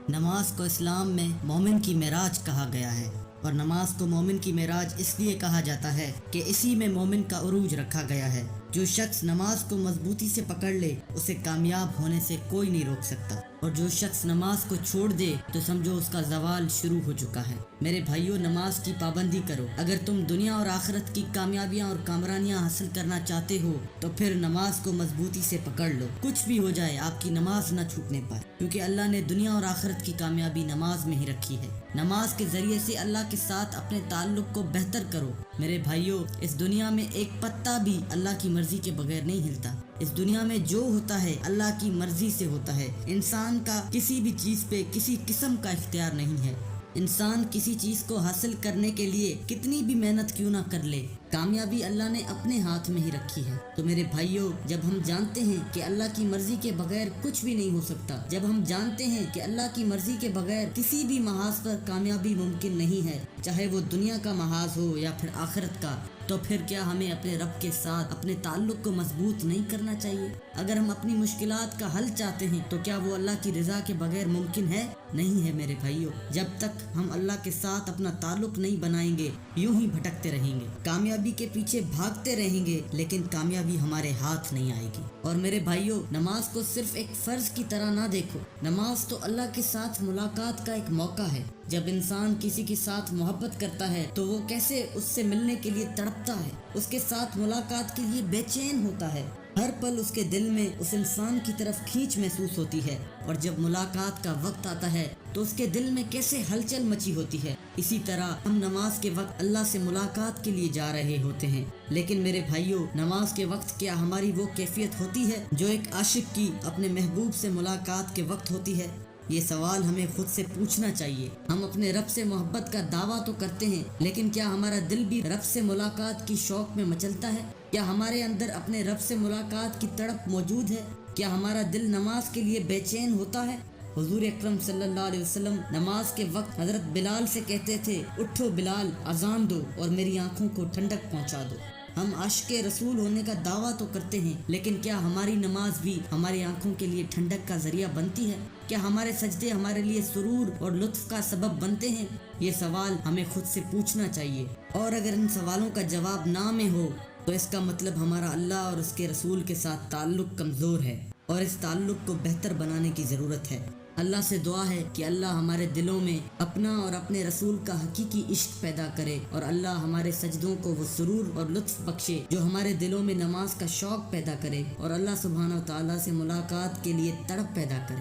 نماز کو اسلام میں مومن کی معراج کہا گیا ہے، اور نماز کو مومن کی معراج اس لیے کہا جاتا ہے کہ اسی میں مومن کا عروج رکھا گیا ہے۔ جو شخص نماز کو مضبوطی سے پکڑ لے اسے کامیاب ہونے سے کوئی نہیں روک سکتا، اور جو شخص نماز کو چھوڑ دے تو سمجھو اس کا زوال شروع ہو چکا ہے۔ میرے بھائیو، نماز کی پابندی کرو۔ اگر تم دنیا اور آخرت کی کامیابیاں اور کامرانیاں حاصل کرنا چاہتے ہو تو پھر نماز کو مضبوطی سے پکڑ لو۔ کچھ بھی ہو جائے آپ کی نماز نہ چھوٹنے پائے، کیونکہ اللہ نے دنیا اور آخرت کی کامیابی نماز میں ہی رکھی ہے۔ نماز کے ذریعے سے اللہ کے ساتھ اپنے تعلق کو بہتر کرو۔ میرے بھائیو، اس دنیا میں ایک پتا بھی اللہ کی مرضی کے بغیر نہیں ہلتا۔ اس دنیا میں جو ہوتا ہے اللہ کی مرضی سے ہوتا ہے۔ انسان کا کسی بھی چیز پہ کسی قسم کا اختیار نہیں ہے۔ انسان کسی چیز کو حاصل کرنے کے لیے کتنی بھی محنت کیوں نہ کر لے، کامیابی اللہ نے اپنے ہاتھ میں ہی رکھی ہے۔ تو میرے بھائیوں، جب ہم جانتے ہیں کہ اللہ کی مرضی کے بغیر کچھ بھی نہیں ہو سکتا، جب ہم جانتے ہیں کہ اللہ کی مرضی کے بغیر کسی بھی محاذ پر کامیابی ممکن نہیں ہے، چاہے وہ دنیا کا محاذ ہو یا پھر آخرت کا، تو پھر کیا ہمیں اپنے رب کے ساتھ اپنے تعلق کو مضبوط نہیں کرنا چاہیے؟ اگر ہم اپنی مشکلات کا حل چاہتے ہیں تو کیا وہ اللہ کی رضا کے بغیر ممکن ہے؟ نہیں ہے میرے بھائیوں۔ جب تک ہم اللہ کے ساتھ اپنا تعلق نہیں بنائیں گے، یوں ہی بھٹکتے رہیں گے، کامیابی کے پیچھے بھاگتے رہیں گے، لیکن کامیابی ہمارے ہاتھ نہیں آئے گی۔ اور میرے بھائیوں، نماز کو صرف ایک فرض کی طرح نہ دیکھو۔ نماز تو اللہ کے ساتھ ملاقات کا ایک موقع ہے۔ جب انسان کسی کے ساتھ محبت کرتا ہے تو وہ کیسے اس سے ملنے کے لیے تڑپتا ہے، اس کے ساتھ ملاقات کے لیے بے چین ہوتا ہے۔ ہر پل اس کے دل میں اس انسان کی طرف کھینچ محسوس ہوتی ہے، اور جب ملاقات کا وقت آتا ہے تو اس کے دل میں کیسے ہلچل مچی ہوتی ہے۔ اسی طرح ہم نماز کے وقت اللہ سے ملاقات کے لیے جا رہے ہوتے ہیں، لیکن میرے بھائیوں، نماز کے وقت کیا ہماری وہ کیفیت ہوتی ہے جو ایک عاشق کی اپنے محبوب سے ملاقات کے وقت ہوتی ہے؟ یہ سوال ہمیں خود سے پوچھنا چاہیے۔ ہم اپنے رب سے محبت کا دعویٰ تو کرتے ہیں، لیکن کیا ہمارا دل بھی رب سے ملاقات کی شوق میں مچلتا ہے؟ کیا ہمارے اندر اپنے رب سے ملاقات کی تڑپ موجود ہے؟ کیا ہمارا دل نماز کے لیے بے چین ہوتا ہے؟ حضور اکرم صلی اللہ علیہ وسلم نماز کے وقت حضرت بلال سے کہتے تھے، اٹھو بلال، اذان دو اور میری آنکھوں کو ٹھنڈک پہنچا دو۔ ہم عاشق رسول ہونے کا دعویٰ تو کرتے ہیں، لیکن کیا ہماری نماز بھی ہماری آنکھوں کے لیے ٹھنڈک کا ذریعہ بنتی ہے؟ کیا ہمارے سجدے ہمارے لیے سرور اور لطف کا سبب بنتے ہیں؟ یہ سوال ہمیں خود سے پوچھنا چاہیے، اور اگر ان سوالوں کا جواب نہ میں ہو تو اس کا مطلب ہمارا اللہ اور اس کے رسول کے ساتھ تعلق کمزور ہے، اور اس تعلق کو بہتر بنانے کی ضرورت ہے۔ اللہ سے دعا ہے کہ اللہ ہمارے دلوں میں اپنا اور اپنے رسول کا حقیقی عشق پیدا کرے، اور اللہ ہمارے سجدوں کو وہ سرور اور لطف بخشے جو ہمارے دلوں میں نماز کا شوق پیدا کرے، اور اللہ سبحانہ و تعالیٰ سے ملاقات کے لیے تڑپ پیدا کرے۔